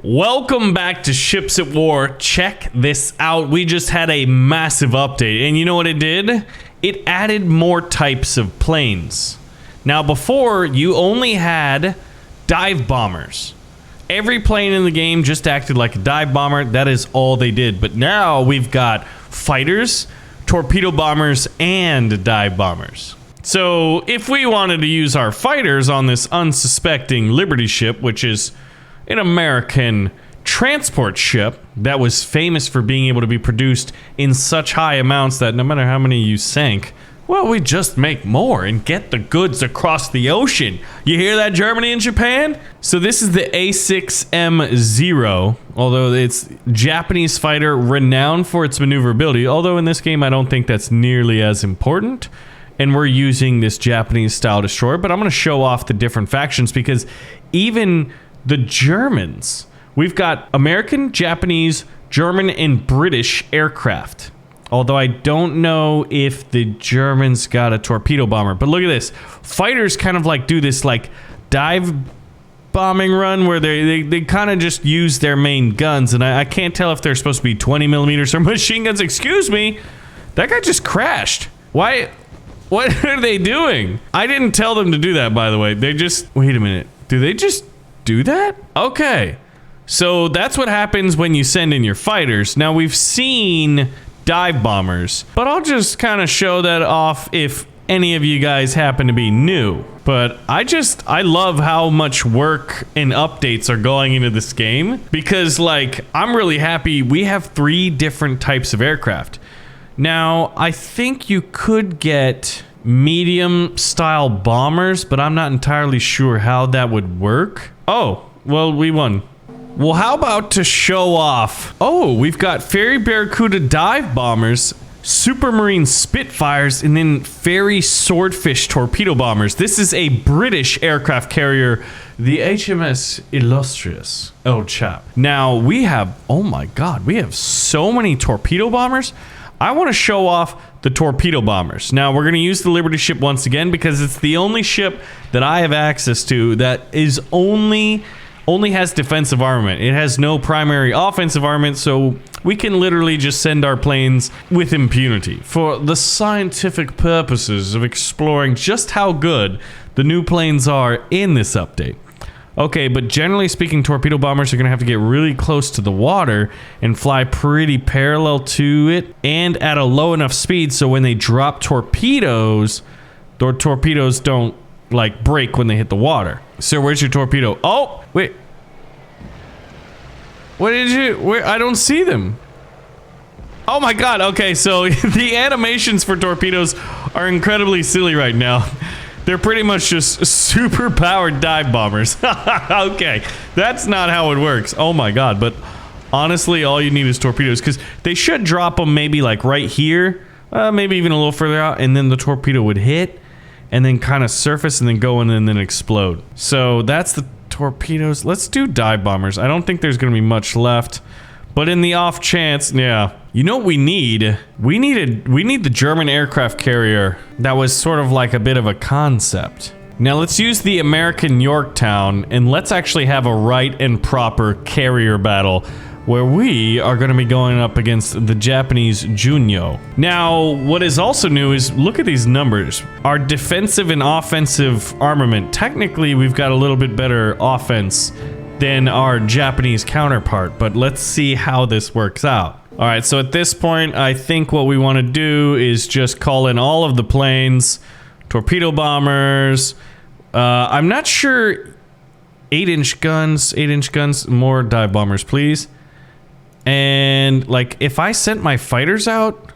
Welcome back to Ships at War. Check this out. We just had a massive update, and you know what it did? It added more types of planes. Now before, you only had dive bombers. Every plane in the game just acted like a dive bomber. That is all they did. But now we've got fighters, torpedo bombers, and dive bombers. So if we wanted to use our fighters on this unsuspecting Liberty ship, which is an American transport ship that was famous for being able to be produced in such high amounts that no matter how many you sank, well, we just make more and get the goods across the ocean. You hear that, Germany and Japan? So this is the A6M0, although it's Japanese fighter renowned for its maneuverability, although in this game I don't think that's nearly as important. And we're using this Japanese style destroyer, but I'm going to show off the different factions because even the Germans, we've got American, Japanese, German, and British aircraft. Although I don't know if the Germans got a torpedo bomber. But look at this. Fighters kind of like do this like dive bombing run where they kind of just use their main guns. And I can't tell if they're supposed to be 20 millimeters or machine guns. Excuse me. That guy just crashed. Why? What are they doing? I didn't tell them to do that, by the way. They just... Wait a minute. Do they just do that? Okay. So that's what happens when you send in your fighters. Now we've seen dive bombers, but I'll just kind of show that off if any of you guys happen to be new. But I love how much work and updates are going into this game because like I'm really happy we have 3 different types of aircraft. Now I think you could get medium style bombers, but I'm not entirely sure how that would work. Oh, well, we won. Well, how about to show off? Oh, we've got Ferry Barracuda dive bombers, Supermarine Spitfires, and then Ferry Swordfish torpedo bombers. This is a British aircraft carrier, the HMS Illustrious. Oh, chap. Now, we have, oh my god, we have so many torpedo bombers. I want to show off the torpedo bombers. Now, we're going to use the Liberty ship once again because it's the only ship that I have access to that is only has defensive armament. It has no primary offensive armament, so we can literally just send our planes with impunity for the scientific purposes of exploring just how good the new planes are in this update. Okay, but generally speaking, torpedo bombers are going to have to get really close to the water and fly pretty parallel to it and at a low enough speed so when they drop torpedoes, the torpedoes don't like break when they hit the water. Sir, where's your torpedo? Oh, wait. What did you... Where? I don't see them. Oh my god, okay, so the animations for torpedoes are incredibly silly right now. They're pretty much just super powered dive bombers. Okay, that's not how it works. Oh my god, but honestly, all you need is torpedoes because they should drop them maybe like right here, maybe even a little further out, and then the torpedo would hit and then kind of surface and then go in and then explode. So that's the torpedoes. Let's do dive bombers. I don't think there's going to be much left. But in the off chance, yeah. You know what we need? We need the German aircraft carrier that was sort of like a bit of a concept. Now let's use the American Yorktown and let's actually have a right and proper carrier battle where we are going to be going up against the Japanese Junyo. Now, what is also new is look at these numbers. Our defensive and offensive armament, technically we've got a little bit better offense than our Japanese counterpart, but let's see how this works out. All right, so at this point, I think what we want to do is just call in all of the planes, torpedo bombers. I'm not sure 8-inch guns, more dive bombers, please. And like, if I sent my fighters out,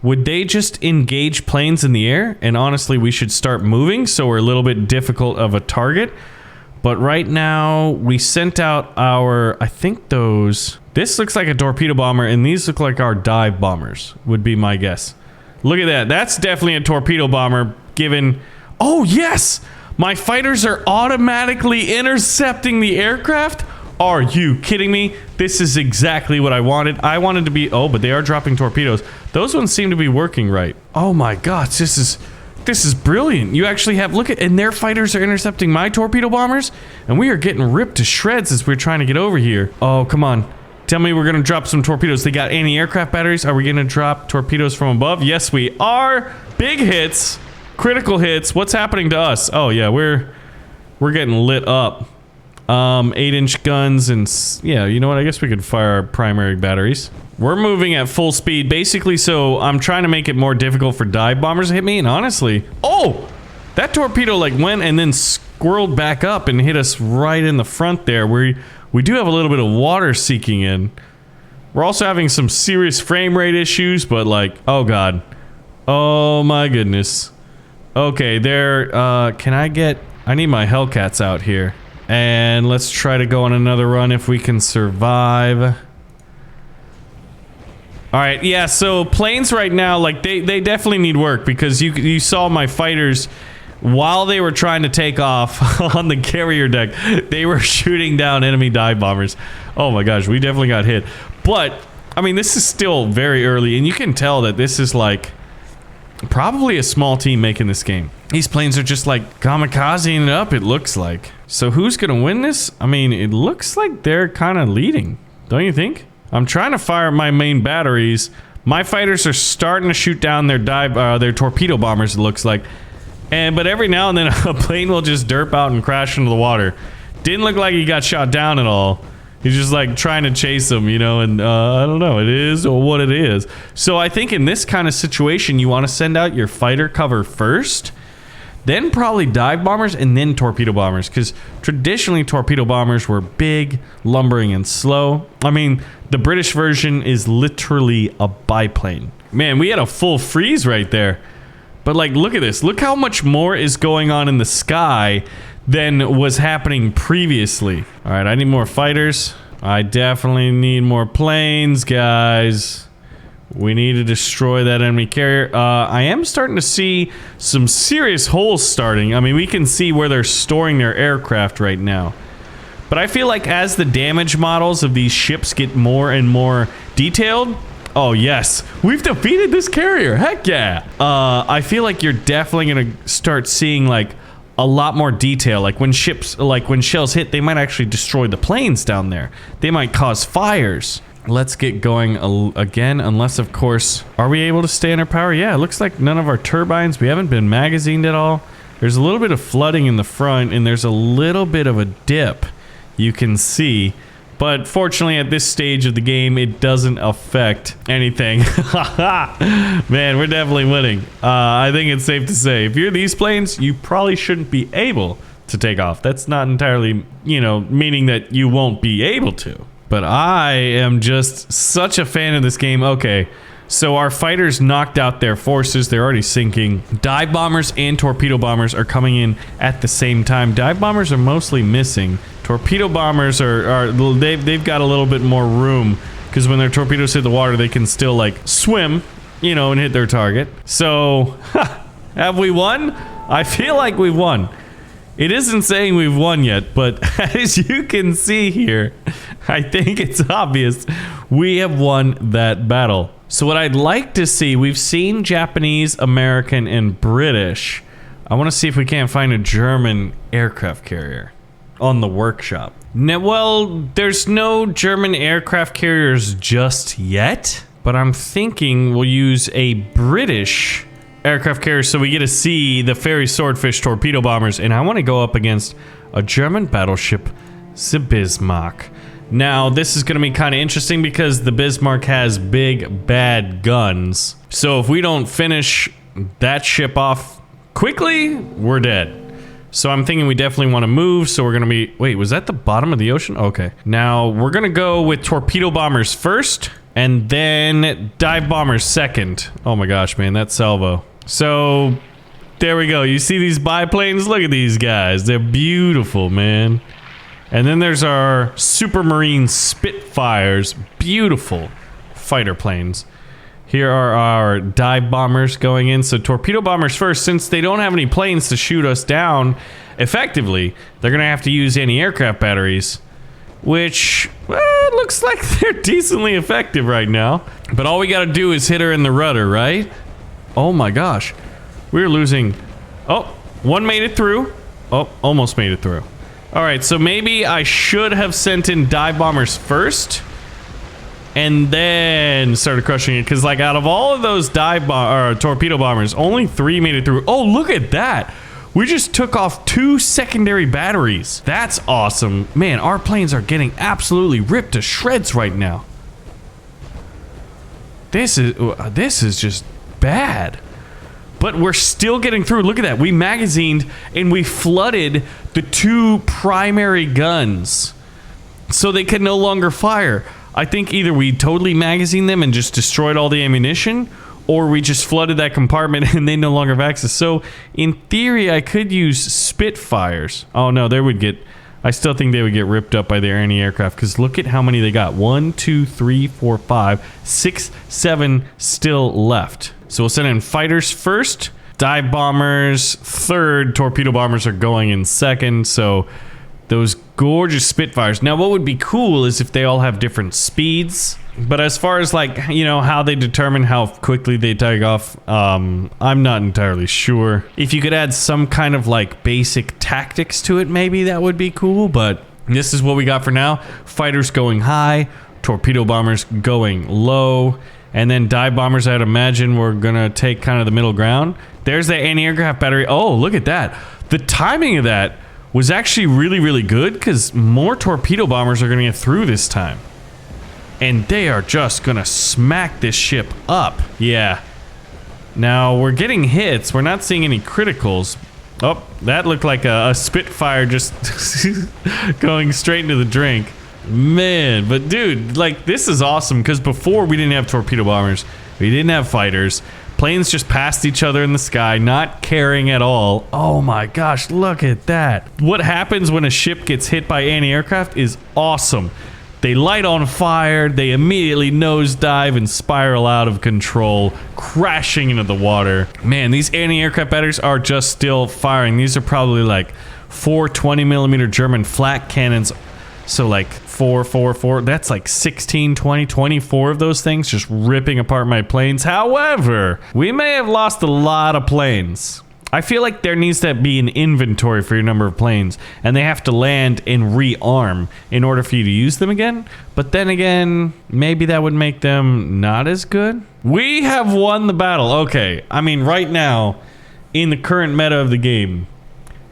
would they just engage planes in the air? And honestly, we should start moving so we're a little bit difficult of a target. But right now, we sent out our, I think those... This looks like a torpedo bomber, and these look like our dive bombers, would be my guess. Look at that. That's definitely a torpedo bomber, given... Oh, yes! My fighters are automatically intercepting the aircraft? Are you kidding me? This is exactly what I wanted. I wanted to be... Oh, but they are dropping torpedoes. Those ones seem to be working right. Oh my gosh, this is... This is brilliant. You actually have, look at, and their fighters are intercepting my torpedo bombers, and we are getting ripped to shreds as we're trying to get over here. Oh, come on. Tell me we're gonna drop some torpedoes. They got anti-aircraft batteries. Are we gonna drop torpedoes from above? Yes, we are. Big hits, critical hits. What's happening to us? Oh yeah, we're getting lit up. 8-inch guns and yeah, you know what? I guess we could fire our primary batteries. We're moving at full speed, basically, so I'm trying to make it more difficult for dive bombers to hit me, and honestly... Oh! That torpedo, like, went and then squirreled back up and hit us right in the front there. We do have a little bit of water seeking in. We're also having some serious frame rate issues, but, like, oh god. Oh my goodness. Okay, there, can I get... I need my Hellcats out here. And let's try to go on another run if we can survive. Alright, yeah, so planes right now, like, they definitely need work because you saw my fighters, while they were trying to take off on the carrier deck, they were shooting down enemy dive bombers. Oh my gosh, we definitely got hit. But, I mean, this is still very early, and you can tell that this is, like, probably a small team making this game. These planes are just, like, kamikazing it up, it looks like. So who's gonna win this? I mean, it looks like they're kind of leading, don't you think? I'm trying to fire my main batteries. My fighters are starting to shoot down their torpedo bombers, it looks like. But every now and then a plane will just derp out and crash into the water. Didn't look like he got shot down at all. He's just like trying to chase them, you know, and I don't know, it is or what it is. So I think in this kind of situation, you want to send out your fighter cover first, then probably dive bombers, and then torpedo bombers, because traditionally torpedo bombers were big, lumbering, and slow. I mean, the British version is literally a biplane. Man, we had a full freeze right there. But like, look at this. Look how much more is going on in the sky than was happening previously. All right, I need more fighters. I definitely need more planes, guys. We need to destroy that enemy carrier. I am starting to see some serious holes starting. I mean, we can see where they're storing their aircraft right now. But I feel like as the damage models of these ships get more and more detailed... Oh, yes. We've defeated this carrier. Heck yeah. I feel like you're definitely going to start seeing, like, a lot more detail. Like, when ships... Like, when shells hit, they might actually destroy the planes down there. They might cause fires. Let's get going again, unless, of course... Are we able to stay under power? Yeah, it looks like none of our turbines... We haven't been magazined at all. There's a little bit of flooding in the front, and there's a little bit of a dip you can see. But fortunately, at this stage of the game, it doesn't affect anything. Man, we're definitely winning. I think it's safe to say, if you're these planes, you probably shouldn't be able to take off. That's not entirely, you know, meaning that you won't be able to. But I am just such a fan of this game. Okay, so our fighters knocked out their forces. They're already sinking. Dive bombers and torpedo bombers are coming in at the same time. Dive bombers are mostly missing. Torpedo bombers they've got a little bit more room because when their torpedoes hit the water, they can still like swim, you know, and hit their target. So, have we won? I feel like we've won. It isn't saying we've won yet, but as you can see here, I think it's obvious we have won that battle. So what I'd like to see, we've seen Japanese, American, and British. I want to see if we can't find a German aircraft carrier on the workshop. Now, well, there's no German aircraft carriers just yet, but I'm thinking we'll use a British aircraft carrier so we get to see the Fairy Swordfish torpedo bombers, and I want to go up against a German battleship, the Bismarck. Now, this is going to be kind of interesting because the Bismarck has big, bad guns. So if we don't finish that ship off quickly, we're dead. So I'm thinking we definitely want to move, so we're going to be... Wait, was that the bottom of the ocean? Okay. Now, we're going to go with torpedo bombers first, and then dive bombers second. Oh my gosh, man, that salvo. So, there we go. You see these biplanes? Look at these guys. They're beautiful, man. And then there's our Supermarine Spitfires. Beautiful fighter planes. Here are our dive bombers going in. So torpedo bombers first. Since they don't have any planes to shoot us down effectively, they're going to have to use anti-aircraft batteries. Which, well, looks like they're decently effective right now. But all we got to do is hit her in the rudder, right? Oh my gosh. We're losing. Oh, one made it through. Oh, almost made it through. All right, so maybe I should have sent in dive bombers first and then started crushing it, because like out of all of those torpedo bombers, only 3 made it through. Oh, look at that. We just took off 2 secondary batteries. That's awesome. Man, our planes are getting absolutely ripped to shreds right now. This is just bad. But we're still getting through. Look at that. We magazined and we flooded the 2 primary guns so they could no longer fire. I think either we totally magazined them and just destroyed all the ammunition, or we just flooded that compartment and they no longer have access. So in theory, I could use Spitfires. Oh no, they would get... I still think they would get ripped up by their anti-aircraft, because look at how many they got. 1, 2, 3, 4, 5, 6, 7 still left. So we'll send in fighters first, dive bombers third, torpedo bombers are going in second. So those gorgeous Spitfires. Now what would be cool is if they all have different speeds. But as far as like, you know, how they determine how quickly they take off, I'm not entirely sure. If you could add some kind of like basic tactics to it, maybe that would be cool. But this is what we got for now. Fighters going high, torpedo bombers going low, and then dive bombers, I'd imagine we're gonna take kind of the middle ground. There's the anti-aircraft battery. Oh, look at that. The timing of that was actually really, really good, because more torpedo bombers are gonna get through this time. And they are just gonna smack this ship up. Yeah. Now, we're getting hits. We're not seeing any criticals. Oh, that looked like a Spitfire just going straight into the drink. Man, but dude, like, this is awesome, because before we didn't have torpedo bombers. We didn't have fighters. Planes just passed each other in the sky, not caring at all. Oh my gosh, look at that. What happens when a ship gets hit by anti-aircraft is awesome. They light on fire, they immediately nosedive and spiral out of control, crashing into the water. Man, these anti-aircraft batteries are just still firing. These are probably like 4 20mm German flak cannons. So like 4, that's like 16, 20, 24 of those things just ripping apart my planes. However, we may have lost a lot of planes. I feel like there needs to be an inventory for your number of planes, and they have to land and rearm in order for you to use them again. But then again, maybe that would make them not as good. We have won the battle. Okay, I mean, right now, in the current meta of the game,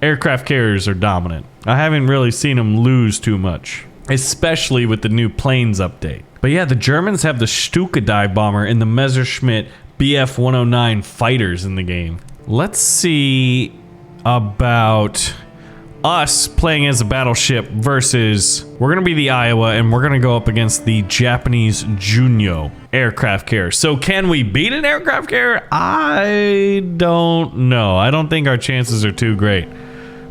aircraft carriers are dominant. I haven't really seen them lose too much, especially with the new planes update. But yeah, the Germans have the Stuka dive bomber and the Messerschmitt Bf-109 fighters in the game. Let's see about us playing as a battleship versus... We're going to be the Iowa, and we're going to go up against the Japanese Junyo aircraft carrier. So can we beat an aircraft carrier? I don't know. I don't think our chances are too great.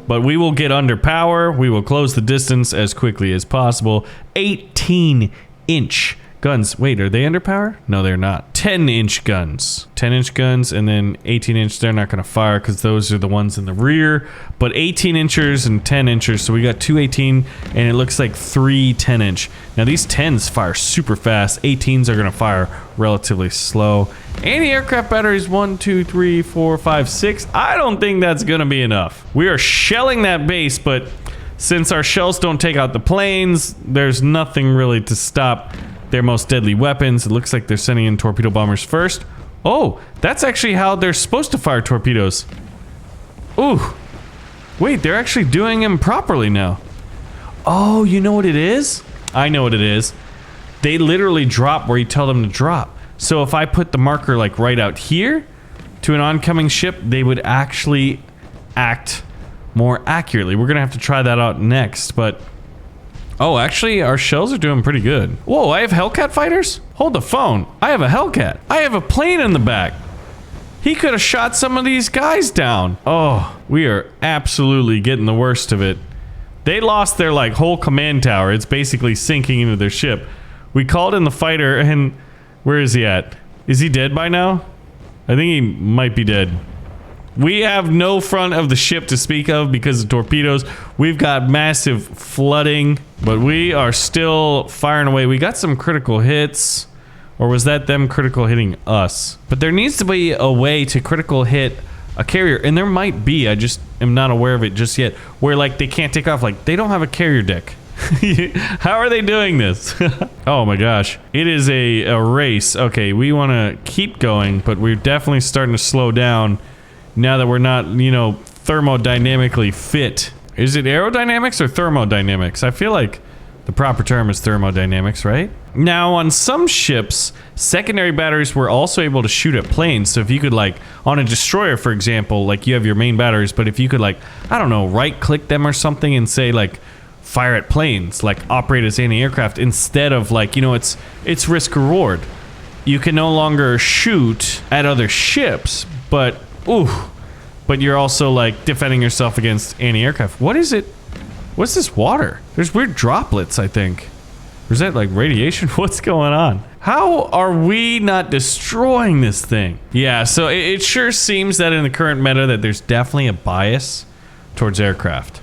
But we will get under power. We will close the distance as quickly as possible. 18-inch guns. Wait, are they under power? No, they're not. 10-inch guns. 10-inch guns, and then 18-inch. They're not going to fire because those are the ones in the rear. But 18-inchers and 10-inchers. So we got 2 18, and it looks like 3 10-inch. Now these 10s fire super fast. 18s are going to fire relatively slow. Anti-aircraft batteries 1, 2, 3, 4, 5, 6. I don't think that's going to be enough. We are shelling that base, but since our shells don't take out the planes, there's nothing really to stop their most deadly weapons. It looks like they're sending in torpedo bombers first. Oh, that's actually how they're supposed to fire torpedoes. Ooh. Wait, they're actually doing them properly now. Oh, you know what it is? I know what it is. They literally drop where you tell them to drop. So if I put the marker like right out here to an oncoming ship, they would actually act more accurately. We're gonna have to try that out next, but... Oh, actually, our shells are doing pretty good. Whoa, I have Hellcat fighters? Hold the phone. I have a Hellcat. I have a plane in the back. He could have shot some of these guys down. Oh, we are absolutely getting the worst of it. They lost their, like, whole command tower. It's basically sinking into their ship. We called in the fighter, and where is he at? Is he dead by now? I think he might be dead. We have no front of the ship to speak of because of torpedoes. We've got massive flooding, but we are still firing away. We got some critical hits, or was that them critical hitting us? But there needs to be a way to critical hit a carrier, and there might be, I just am not aware of it just yet, where like they can't take off, like they don't have a carrier deck. How are they doing this? Oh my gosh, it is a race. Okay, we want to keep going, but we're definitely starting to slow down now that we're not, you know, thermodynamically fit. Is it aerodynamics or thermodynamics? I feel like the proper term is thermodynamics, right? Now, on some ships, secondary batteries were also able to shoot at planes. So if you could, like, on a destroyer, for example, like you have your main batteries, but if you could, like, I don't know, right-click them or something and say, like, fire at planes, like operate as anti-aircraft instead of, like, you know, it's risk-reward. You can no longer shoot at other ships, but, ooh, but you're also, like, defending yourself against anti-aircraft. What is it? What's this water? There's weird droplets, I think. Or is that like radiation? What's going on? How are we not destroying this thing? Yeah, so it sure seems that in the current meta that there's definitely a bias towards aircraft.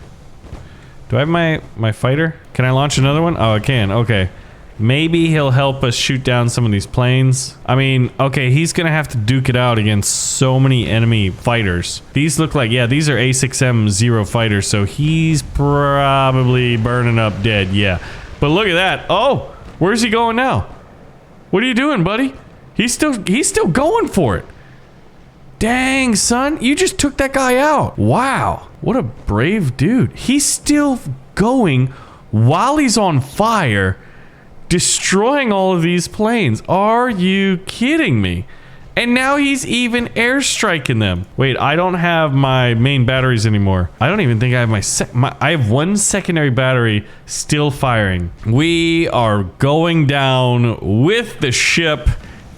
Do I have my fighter? Can I launch another one? Oh, I can. Okay. Maybe he'll help us shoot down some of these planes. I mean, okay, he's gonna have to duke it out against so many enemy fighters. These look like, yeah, these are A6M0 fighters, so he's probably burning up dead, yeah. But look at that. Oh, where's he going now? What are you doing, buddy? He's still going for it. Dang, son, you just took that guy out. Wow, what a brave dude. He's still going while he's on fire, destroying all of these planes. Are you kidding me? And now he's even airstriking them. Wait, I don't have my main batteries anymore. I don't even think I have I have one secondary battery still firing. We are going down with the ship.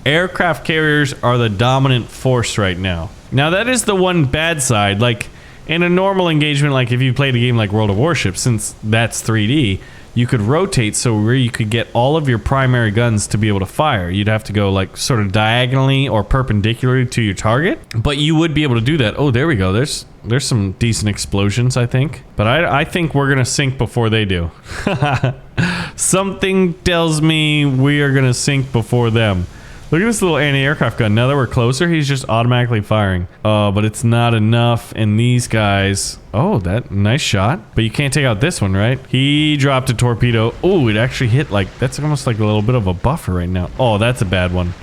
Aircraft carriers are the dominant force right now. Now that is the one bad side. Like in a normal engagement, like if you played a game like World of Warships, since that's 3D, you could rotate so where you could get all of your primary guns to be able to fire. You'd have to go like sort of diagonally or perpendicularly to your target, but you would be able to do that. Oh, there we go. There's some decent explosions, I think. But I think we're gonna sink before they do. Something tells me we are gonna sink before them. Look at this little anti-aircraft gun. Now that we're closer, he's just automatically firing. But it's not enough. And these guys... Oh, that nice shot. But you can't take out this one, right? He dropped a torpedo. Oh, it actually hit like... That's almost like a little bit of a buffer right now. Oh, that's a bad one.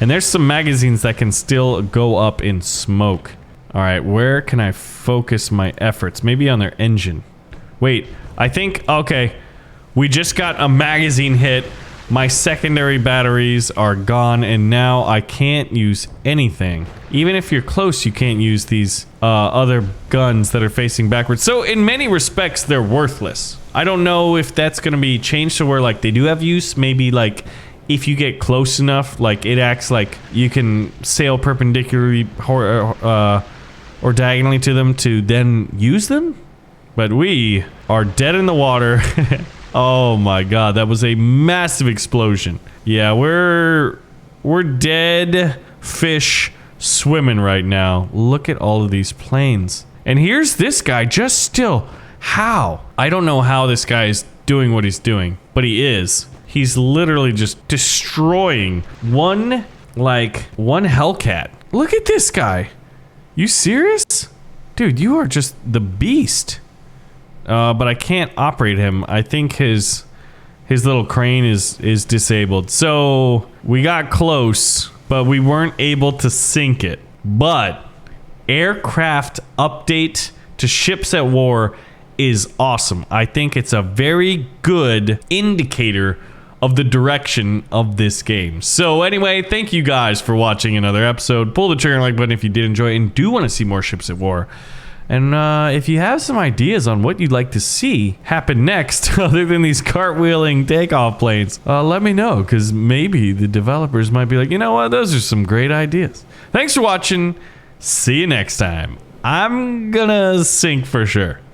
And there's some magazines that can still go up in smoke. All right, where can I focus my efforts? Maybe on their engine. Wait, I think... Okay, we just got a magazine hit. My secondary batteries are gone, and now I can't use anything. Even if you're close, you can't use these other guns that are facing backwards. So in many respects, they're worthless. I don't know if that's going to be changed to where like they do have use. Maybe like if you get close enough, like it acts like you can sail perpendicularly or diagonally to them to then use them. But we are dead in the water. Oh my god, that was a massive explosion. Yeah, we're dead fish swimming right now. Look at all of these planes. And here's this guy just still. How? I don't know how this guy is doing what he's doing, but he is. He's literally just destroying one Hellcat. Look at this guy. You serious? Dude, you are just the beast. But I can't operate him. I think his little crane is disabled. So we got close, but we weren't able to sink it. But aircraft update to ships at war is awesome. I think it's a very good indicator of the direction of this game. So anyway, thank you guys for watching another episode. Pull the trigger and like button if you did enjoy it and do want to see more ships at war. And if you have some ideas on what you'd like to see happen next, other than these cartwheeling takeoff planes, let me know, because maybe the developers might be like, you know what, those are some great ideas. Thanks for watching. See you next time. I'm gonna sink for sure.